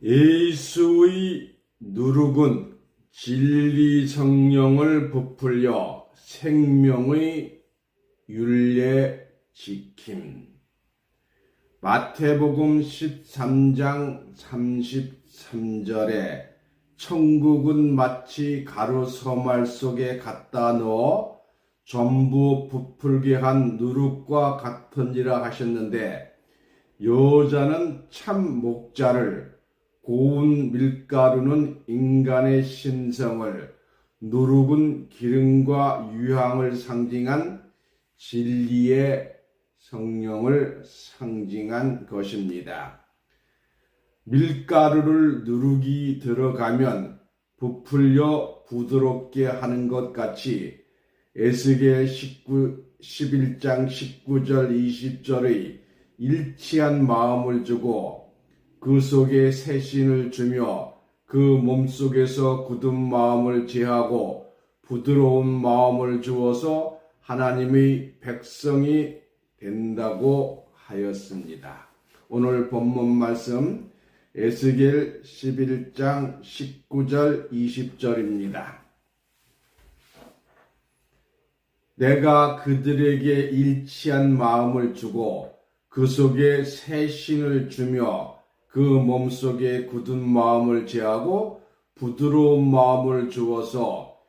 예수의 누룩은 진리 성령을 부풀려 생명의 율례 지킴. 마태복음 13장 33절에 천국은 마치 가루 서말 속에 갖다 넣어 전부 부풀게 한 누룩과 같으니라 하셨는데, 여자는 참 목자를, 고운 밀가루는 인간의 신성을, 누룩은 기름과 유향을 상징한 진리의 성령을 상징한 것입니다. 밀가루를 누룩이 들어가면 부풀려 부드럽게 하는 것 같이 에스겔 11장 19절 20절의 일치한 마음을 주고 그 속에 새 신을 주며 그 몸속에서 굳은 마음을 제하고 부드러운 마음을 주어서 하나님의 백성이 된다고 하였습니다. 오늘 본문 말씀 에스겔 11장 19절 20절입니다. 내가 그들에게 일치한 마음을 주고 그 속에 새 신을 주며 그 몸속에 굳은 마음을 제하고 부드러운 마음을 주어서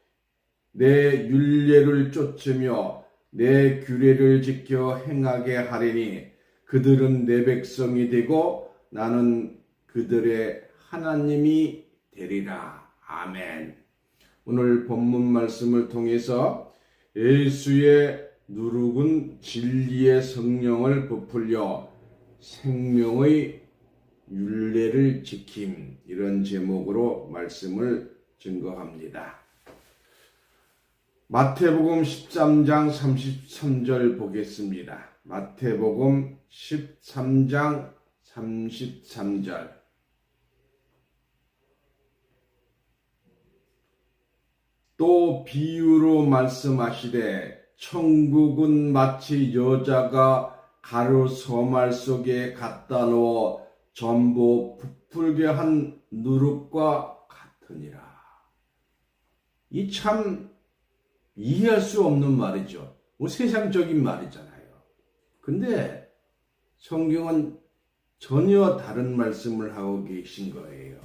내 율례를 쫓으며 내 규례를 지켜 행하게 하리니 그들은 내 백성이 되고 나는 그들의 하나님이 되리라. 아멘. 오늘 본문 말씀을 통해서 예수의 누룩은 진리의 성령을 부풀려 생명의 율례를 지킴, 이런 제목으로 말씀을 증거합니다. 마태복음 13장 33절 보겠습니다. 마태복음 13장 33절. 또 비유로 말씀하시되 천국은 마치 여자가 가루 서말 속에 갖다 넣어 전부 부풀게 한 누룩과 같으니라. 이 참 이해할 수 없는 말이죠. 뭐 세상적인 말이잖아요. 근데 성경은 전혀 다른 말씀을 하고 계신 거예요.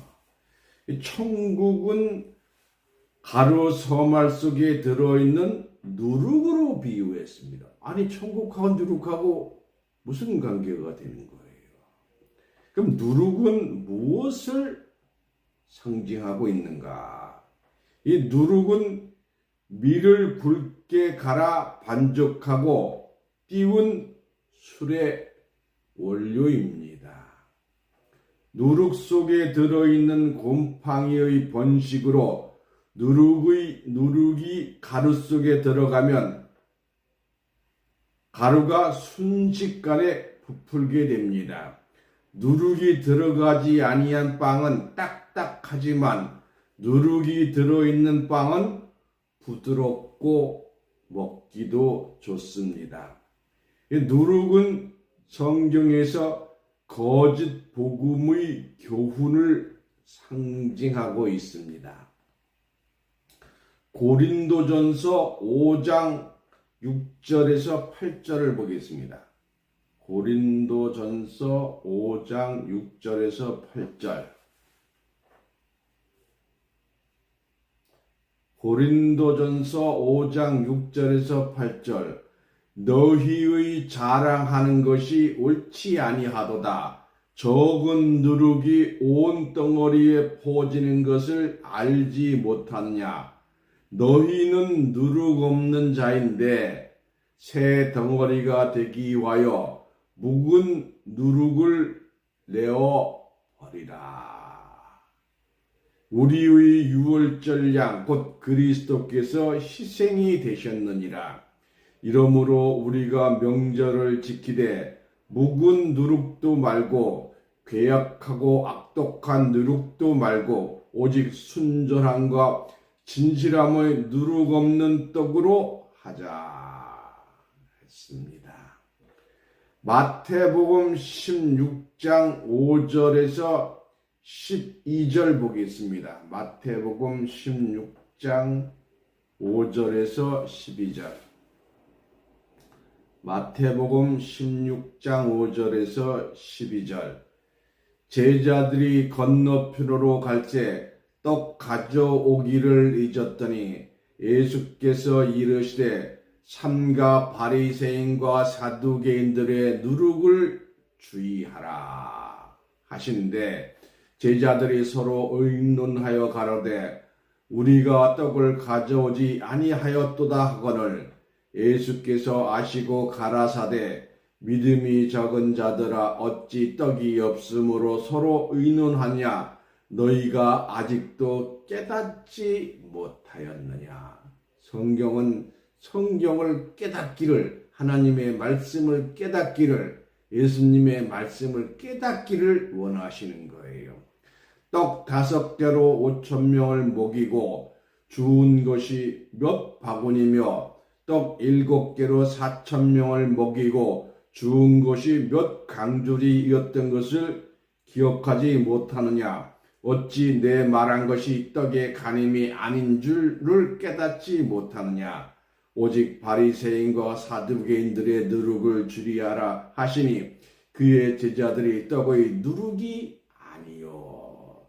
천국은 가루 서말 속에 들어있는 누룩으로 비유했습니다. 아니, 천국하고 누룩하고 무슨 관계가 되는 거예요? 그럼 누룩은 무엇을 상징하고 있는가? 이 누룩은 밀을 굵게 갈아 반죽하고 띄운 술의 원료입니다. 누룩 속에 들어있는 곰팡이의 번식으로 누룩이 가루 속에 들어가면 가루가 순식간에 부풀게 됩니다. 누룩이 들어가지 아니한 빵은 딱딱하지만 누룩이 들어있는 빵은 부드럽고 먹기도 좋습니다. 누룩은 성경에서 거짓 복음의 교훈을 상징하고 있습니다. 고린도전서 5장 6절에서 8절을 보겠습니다. 고린도전서 5장 6절에서 8절. 고린도전서 5장 6절에서 8절. 너희의 자랑하는 것이 옳지 아니하도다. 적은 누룩이 온 덩어리에 퍼지는 것을 알지 못하느냐. 너희는 누룩 없는 자인데 새 덩어리가 되기 위하여 묵은 누룩을 내어 버리라. 우리의 유월절 양 곧 그리스도께서 희생이 되셨느니라. 이러므로 우리가 명절을 지키되 묵은 누룩도 말고 괴약하고 악독한 누룩도 말고 오직 순전함과 진실함의 누룩 없는 떡으로 하자 했습니다. 마태복음 16장 5절에서 12절 보겠습니다. 마태복음 16장 5절에서 12절. 마태복음 16장 5절에서 12절. 제자들이 건너편으로 갈 때 떡 가져오기를 잊었더니 예수께서 이르시되 삼가 바리새인과 사두개인들의 누룩을 주의하라 하시는데, 제자들이 서로 의논하여 가로되 우리가 떡을 가져오지 아니하였도다 하거늘 예수께서 아시고 가라사대 믿음이 적은 자들아 어찌 떡이 없으므로 서로 의논하냐, 너희가 아직도 깨닫지 못하였느냐. 성경은 성경을 깨닫기를, 하나님의 말씀을 깨닫기를, 예수님의 말씀을 깨닫기를 원하시는 거예요. 떡 5개로 5,000명을 먹이고 주운 것이 몇 바구니며 떡 7개로 4,000명을 먹이고 주운 것이 몇 강줄이었던 것을 기억하지 못하느냐. 어찌 내 말한 것이 떡의 간임이 아닌 줄을 깨닫지 못하느냐. 오직 바리새인과 사두개인들의 누룩을 주의하라 하시니 그의 제자들이 떡의 누룩이 아니요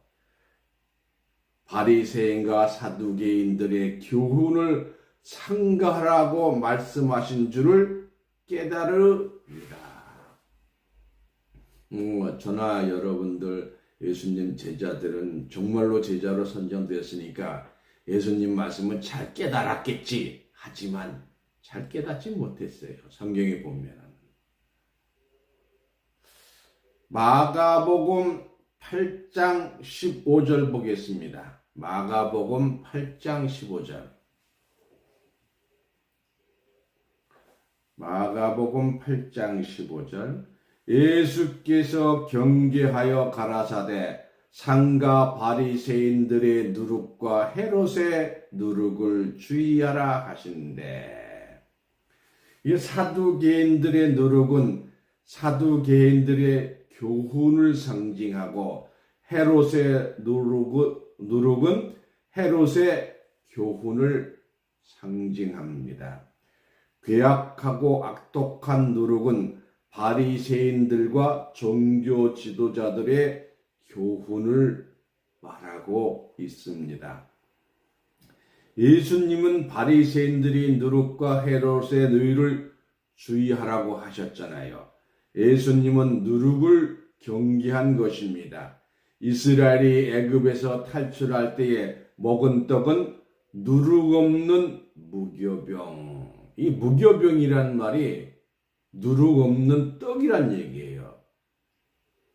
바리새인과 사두개인들의 교훈을 삼가하라고 말씀하신 줄을 깨달으리라. 저나 여러분들 예수님 제자들은 정말로 제자로 선정되었으니까 예수님 말씀은 잘 깨달았겠지. 하지만 잘 깨닫지 못했어요. 성경에 보면. 마가복음 8장 15절 보겠습니다. 마가복음 8장 15절. 마가복음 8장 15절. 예수께서 경계하여 가라사대 상가 바리새인들의 누룩과 헤롯의 누룩을 주의하라 하시는데, 이 사두개인들의 누룩은 사두개인들의 교훈을 상징하고 헤롯의 누룩은 헤롯의 교훈을 상징합니다. 괴악하고 악독한 누룩은 바리새인들과 종교 지도자들의 교훈을 말하고 있습니다. 예수님은 바리새인들이 누룩과 헤롯의 누이를 주의하라고 하셨잖아요. 예수님은 누룩을 경계한 것입니다. 이스라엘이 애굽에서 탈출할 때에 먹은 떡은 누룩 없는 무교병. 이 무교병이란 말이 누룩 없는 떡이란 얘기예요.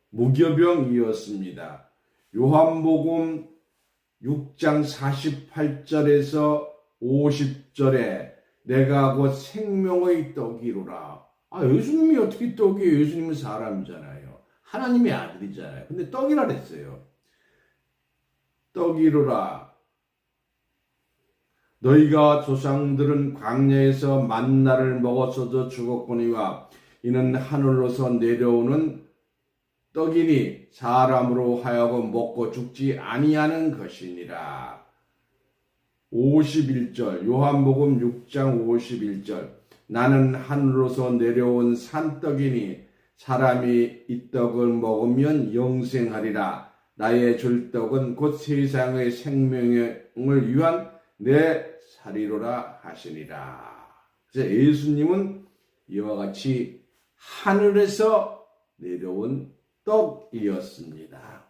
무교병이었습니다. 요한복음 6장 48절에서 50절에 내가 곧 생명의 떡이로라. 예수님이 어떻게 떡이에요? 예수님은 사람이잖아요. 하나님의 아들이잖아요. 근데 떡이라 그랬어요. 떡이로라. 너희가 조상들은 광야에서 만나를 먹었어도 죽었거니와 이는 하늘로서 내려오는 떡이니 사람으로 하여금 먹고 죽지 아니하는 것이니라. 51절 요한복음 6장 51절 나는 하늘로서 내려온 산떡이니 사람이 이 떡을 먹으면 영생하리라. 나의 줄 떡은 곧 세상의 생명을 위한 내 살이로라 하시니라. 그래서 예수님은 이와 같이 하늘에서 내려온 떡이었습니다.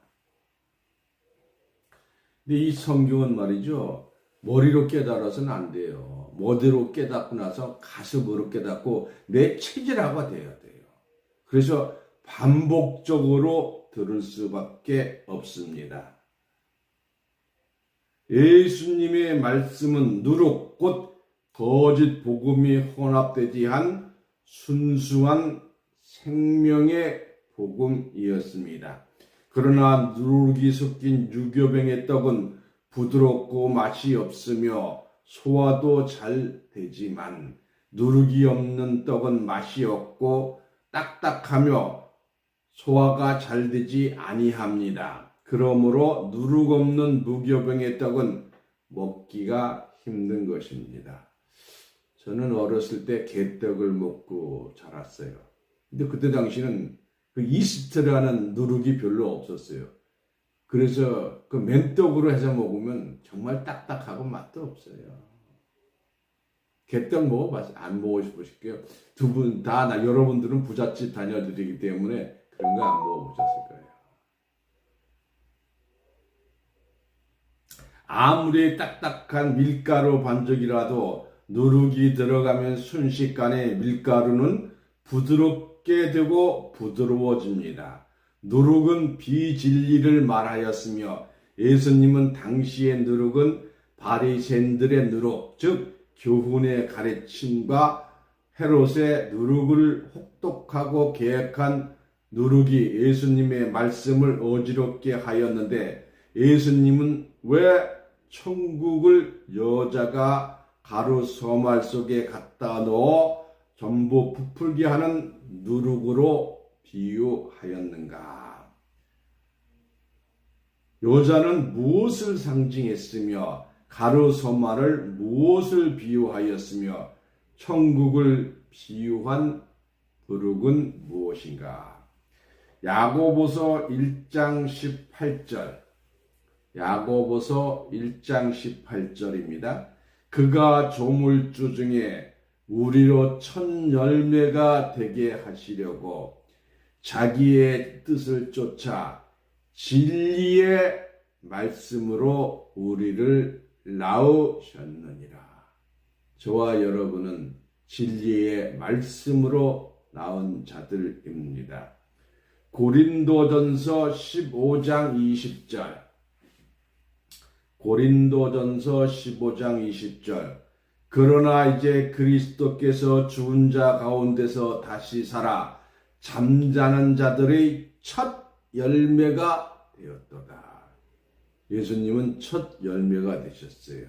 근데 이 성경은 말이죠, 머리로 깨달아서는 안 돼요. 머리로 깨닫고 나서 가슴으로 깨닫고 내 체질화가 돼야 돼요. 그래서 반복적으로 들을 수밖에 없습니다. 예수님의 말씀은 누룩 곧 거짓 복음이 혼합되지 한 순수한 생명의 복음이었습니다. 그러나 누룩이 섞인 유교병의 떡은 부드럽고 맛이 없으며 소화도 잘 되지만 누룩이 없는 떡은 맛이 없고 딱딱하며 소화가 잘 되지 아니합니다. 그러므로 누룩 없는 무교병의 떡은 먹기가 힘든 것입니다. 저는 어렸을 때 개떡을 먹고 자랐어요. 근데 그때 당시는 그 이스트라는 누룩이 별로 없었어요. 그래서 그 맨떡으로 해서 먹으면 정말 딱딱하고 맛도 없어요. 개떡 먹어봤어요? 안 먹어보실게요. 두 분 다, 여러분들은 부잣집 다녀드리기 때문에 그런 거 안 먹어보셨을 거예요. 아무리 딱딱한 밀가루 반죽이라도 누룩이 들어가면 순식간에 밀가루는 부드럽게 되고 부드러워집니다. 누룩은 비진리를 말하였으며 예수님은 당시의 누룩은 바리새인들의 누룩, 즉 교훈의 가르침과 헤롯의 누룩을 혹독하고 계획한 누룩이 예수님의 말씀을 어지럽게 하였는데 예수님은 왜 천국을 여자가 가루 소말 속에 갖다 넣어 전부 부풀게 하는 누룩으로 비유하였는가? 여자는 무엇을 상징했으며 가루 소말을 무엇을 비유하였으며 천국을 비유한 누룩은 무엇인가? 야고보서 1장 18절 야고보서 1장 18절입니다. 그가 조물주 중에 우리로 첫 열매가 되게 하시려고 자기의 뜻을 쫓아 진리의 말씀으로 우리를 낳으셨느니라. 저와 여러분은 진리의 말씀으로 낳은 자들입니다. 고린도전서 15장 20절 고린도전서 15장 20절 그러나 이제 그리스도께서 죽은 자 가운데서 다시 살아 잠자는 자들의 첫 열매가 되었도다. 예수님은 첫 열매가 되셨어요.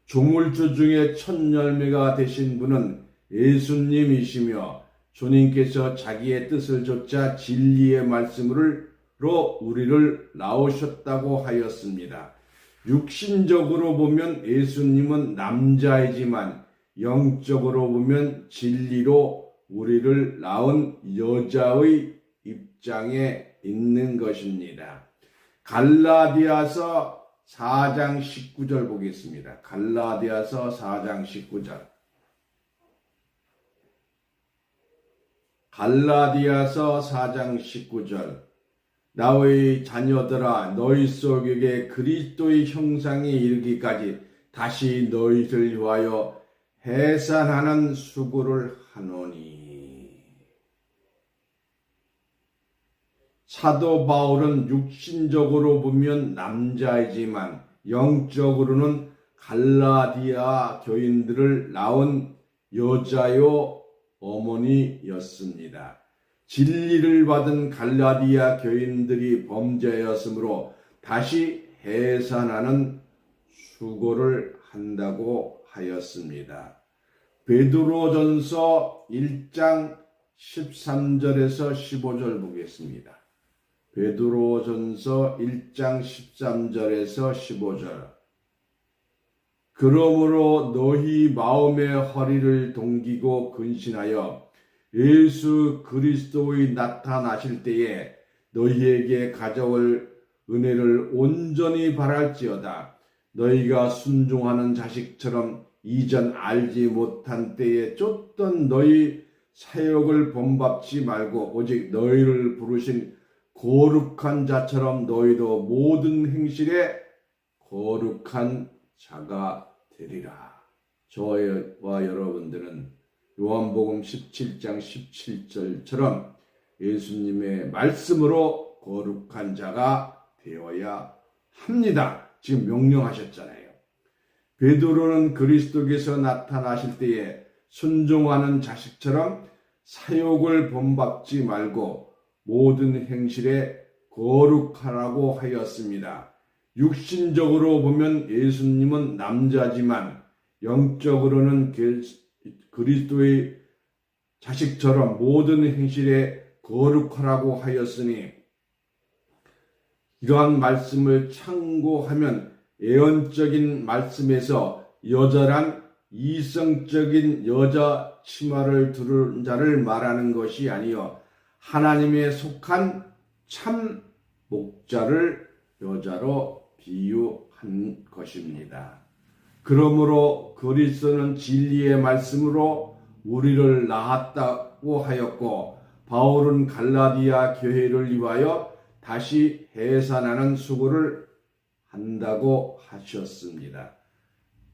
조물주 중에 첫 열매가 되신 분은 예수님이시며 주님께서 자기의 뜻을 좇아 진리의 말씀으로 우리를 낳으셨다고 하였습니다. 육신적으로 보면 예수님은 남자이지만 영적으로 보면 진리로 우리를 낳은 여자의 입장에 있는 것입니다. 갈라디아서 4장 19절 보겠습니다. 갈라디아서 4장 19절 갈라디아서 4장 19절 나의 자녀들아 너희 속에 그리스도의 형상이 이르기까지 다시 너희를 위하여 해산하는 수고를 하노니. 사도 바울은 육신적으로 보면 남자이지만 영적으로는 갈라디아 교인들을 낳은 여자요 어머니였습니다. 진리를 받은 갈라디아 교인들이 범죄였으므로 다시 해산하는 수고를 한다고 하였습니다. 베드로전서 1장 13절에서 15절 보겠습니다. 베드로전서 1장 13절에서 15절 그러므로 너희 마음의 허리를 동기고 근신하여 예수 그리스도의 나타나실 때에 너희에게 가져올 은혜를 온전히 바랄지어다. 너희가 순종하는 자식처럼 이전 알지 못한 때에 쫓던 너희 사역을 본받지 말고 오직 너희를 부르신 거룩한 자처럼 너희도 모든 행실에 거룩한 자가 되리라. 저와 여러분들은 요한복음 17장 17절처럼 예수님의 말씀으로 거룩한 자가 되어야 합니다. 지금 명령하셨잖아요. 베드로는 그리스도께서 나타나실 때에 순종하는 자식처럼 사욕을 본받지 말고 모든 행실에 거룩하라고 하였습니다. 육신적으로 보면 예수님은 남자지만 영적으로는 그리스도의 자식처럼 모든 행실에 거룩하라고 하였으니 이러한 말씀을 참고하면 예언적인 말씀에서 여자란 이성적인 여자 치마를 두른 자를 말하는 것이 아니요 하나님에 속한 참 목자를 여자로 비유한 것입니다. 그러므로 그리스도는 진리의 말씀으로 우리를 낳았다고 하였고 바울은 갈라디아 교회를 위하여 다시 해산하는 수고를 한다고 하셨습니다.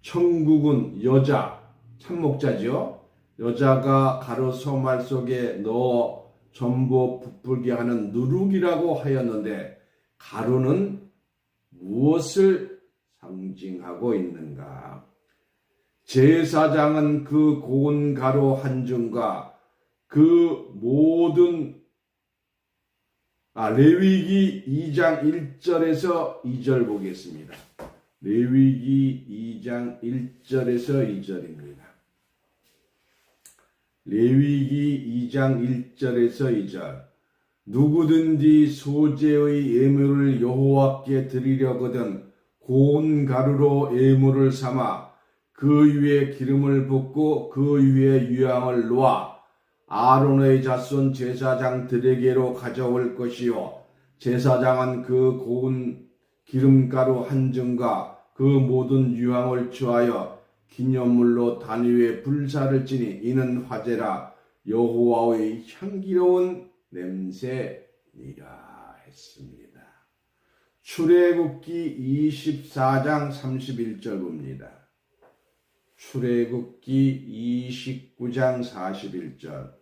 천국은 여자, 참목자죠. 여자가 가로 소말 속에 넣어 전부 부풀게 하는 누룩이라고 하였는데 가루는 무엇을 상징하고 있는가? 제사장은 그 고운 가루 한 줌과 그 모든 레위기 2장 1절에서 2절 보겠습니다. 레위기 2장 1절에서 2절입니다. 레위기 2장 1절에서 2절 누구든지 소재의 예물을 여호와께 드리려거든 고운 가루로 예물을 삼아 그 위에 기름을 붓고 그 위에 유향을 놓아 아론의 자손 제사장들에게로 가져올 것이요 제사장은 그 고운 기름가루 한 줌과 그 모든 유향을 취하여 기념물로 단 위에 불사를 지니 이는 화제라 여호와의 향기로운 냄새니라 했습니다. 출애굽기 24장 31절 봅니다. 출애굽기 29장 41절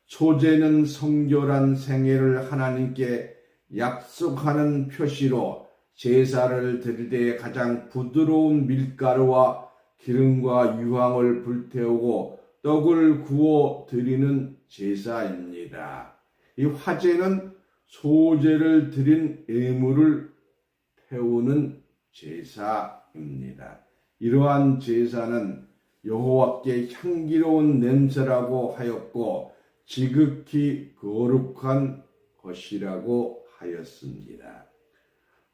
소재는 성결한 생애를 하나님께 약속하는 표시로 제사를 드릴 때 가장 부드러운 밀가루와 기름과 유황을 불태우고 떡을 구워 드리는 제사입니다. 이 화제는 소재를 드린 예물을 태우는 제사입니다. 이러한 제사는 여호와께 향기로운 냄새라고 하였고 지극히 거룩한 것이라고 하였습니다.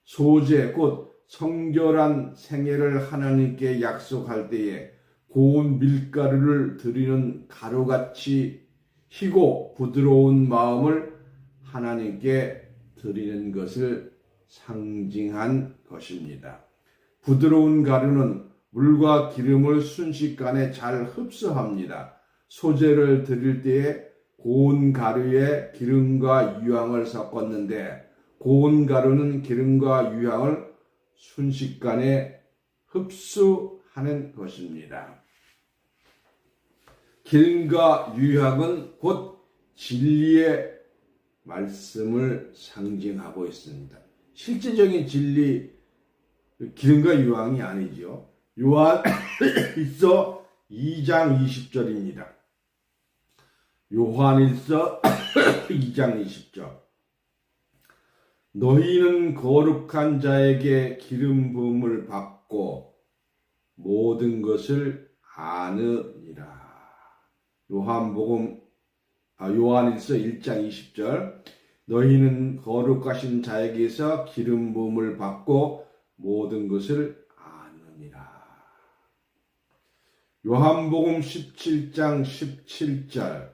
소재 곧 성결한 생애를 하나님께 약속할 때에 고운 밀가루를 드리는 가루같이 희고 부드러운 마음을 하나님께 드리는 것을 상징한 것입니다. 부드러운 가루는 물과 기름을 순식간에 잘 흡수합니다. 소재를 드릴 때에 고운 가루에 기름과 유향을 섞었는데 고운 가루는 기름과 유향을 순식간에 흡수하는 것입니다. 기름과 유향은 곧 진리의 말씀을 상징하고 있습니다. 실제적인 진리, 기름과 유향이 아니죠. 요한일서 2장 20절입니다. 요한일서 2장 20절 너희는 거룩한 자에게 기름 부음을 받고 모든 것을 아느니라. 요한일서 1장 20절 너희는 거룩하신 자에게서 기름 부음을 받고 모든 것을 아느니라. 요한복음 17장 17절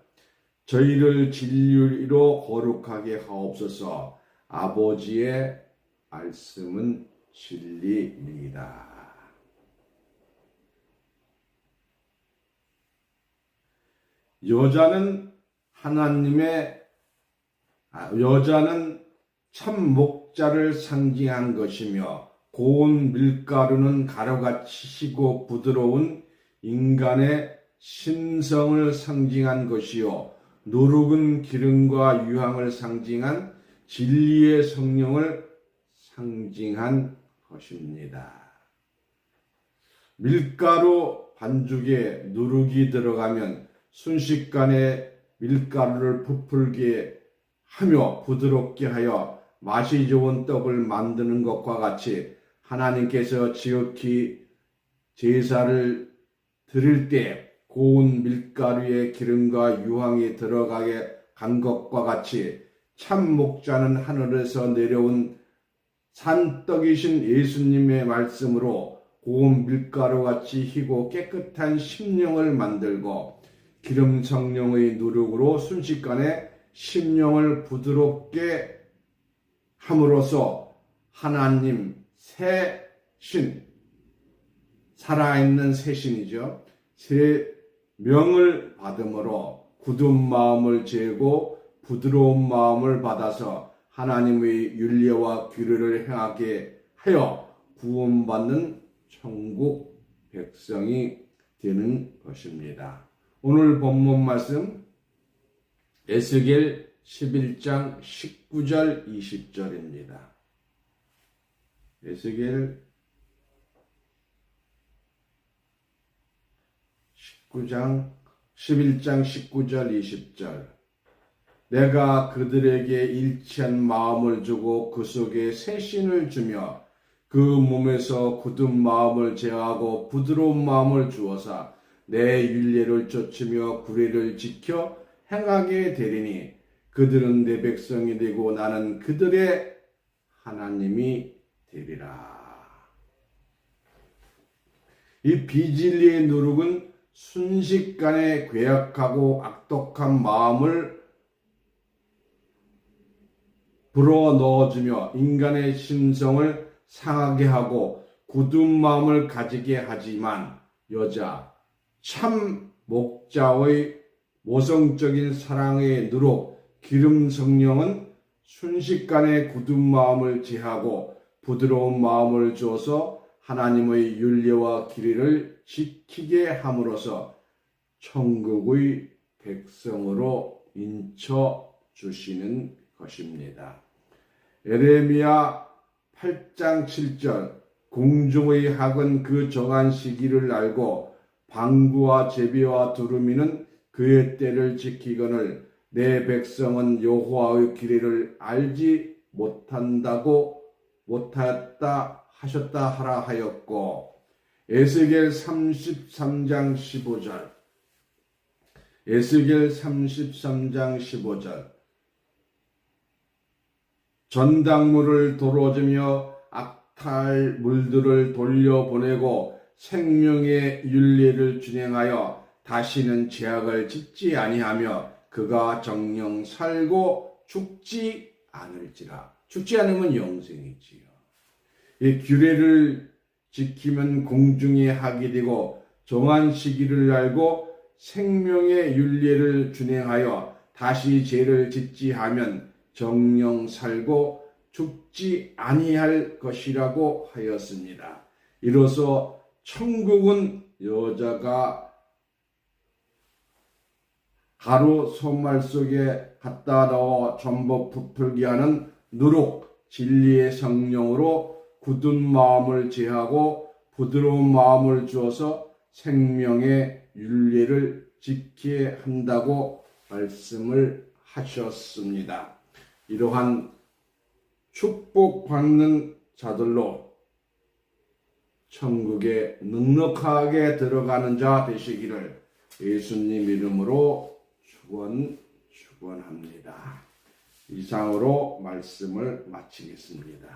저희를 진리로 거룩하게 하옵소서. 아버지의 말씀은 진리입니다. 여자는 참 목자를 상징한 것이며 고운 밀가루는 가루같이 시고 부드러운 인간의 심성을 상징한 것이요 누룩은 기름과 유향을 상징한 진리의 성령을 상징한 것입니다. 밀가루 반죽에 누룩이 들어가면 순식간에 밀가루를 부풀게 하며 부드럽게 하여 맛이 좋은 떡을 만드는 것과 같이 하나님께서 지극히 제사를 드릴 때 고운 밀가루에 기름과 유황이 들어가게 간 것과 같이 참 목자는 하늘에서 내려온 산떡이신 예수님의 말씀으로 고운 밀가루같이 희고 깨끗한 심령을 만들고 기름 성령의 누룩으로 순식간에 심령을 부드럽게 함으로써 하나님 새 신, 살아있는 새 신이죠. 새 명을 받음으로 굳은 마음을 재고 부드러운 마음을 받아서 하나님의 윤례와 규례를 행하게 하여 구원받는 천국 백성이 되는 것입니다. 오늘 본문 말씀 에스겔 11장 19절 20절입니다. 에스겔 11장 19절 20절 내가 그들에게 일치한 마음을 주고 그 속에 새 신을 주며 그 몸에서 굳은 마음을 제하고 부드러운 마음을 주어서 내 율례를 쫓으며 규례를 지켜 행하게 되리니 그들은 내 백성이 되고 나는 그들의 하나님이 되리라. 이 비진리의 누룩은 순식간에 괴악하고 악독한 마음을 불어넣어주며 인간의 심성을 상하게 하고 굳은 마음을 가지게 하지만 여자 참 목자의 모성적인 사랑의 누룩 기름 성령은 순식간에 굳은 마음을 제하고 부드러운 마음을 주어서 하나님의 윤례와 규례를 지키게 함으로써 천국의 백성으로 인쳐 주시는 것입니다. 에레미야 8장 7절 공중의 학은 그 정한 시기를 알고 방구와 제비와 두루미는 그의 때를 지키거늘 내 백성은 여호와의 규례를 알지 못하였다 하셨다 하라 하였고 에스겔 33장 15절 에스겔 33장 15절 전당물을 도로주며 악탈 물들을 돌려보내고 생명의 윤례를 준행하여 다시는 죄악을 짓지 아니하며 그가 정령 살고 죽지 않을지라. 죽지 않으면 영생이지요. 이 규례를 지키면 공중에 학이 되고 정한 시기를 알고 생명의 윤례를 준행하여 다시 죄를 짓지 하면 정령 살고 죽지 아니할 것이라고 하였습니다. 이로써 천국은 여자가 가루 손말 속에 갖다 넣어 전복 부풀게 하는 누룩 진리의 성령으로 굳은 마음을 제하고 부드러운 마음을 주어서 생명의 윤례를 지키게 한다고 말씀을 하셨습니다. 이러한 축복받는 자들로 천국에 넉넉하게 들어가는 자 되시기를 예수님 이름으로 축원합니다. 이상으로 말씀을 마치겠습니다.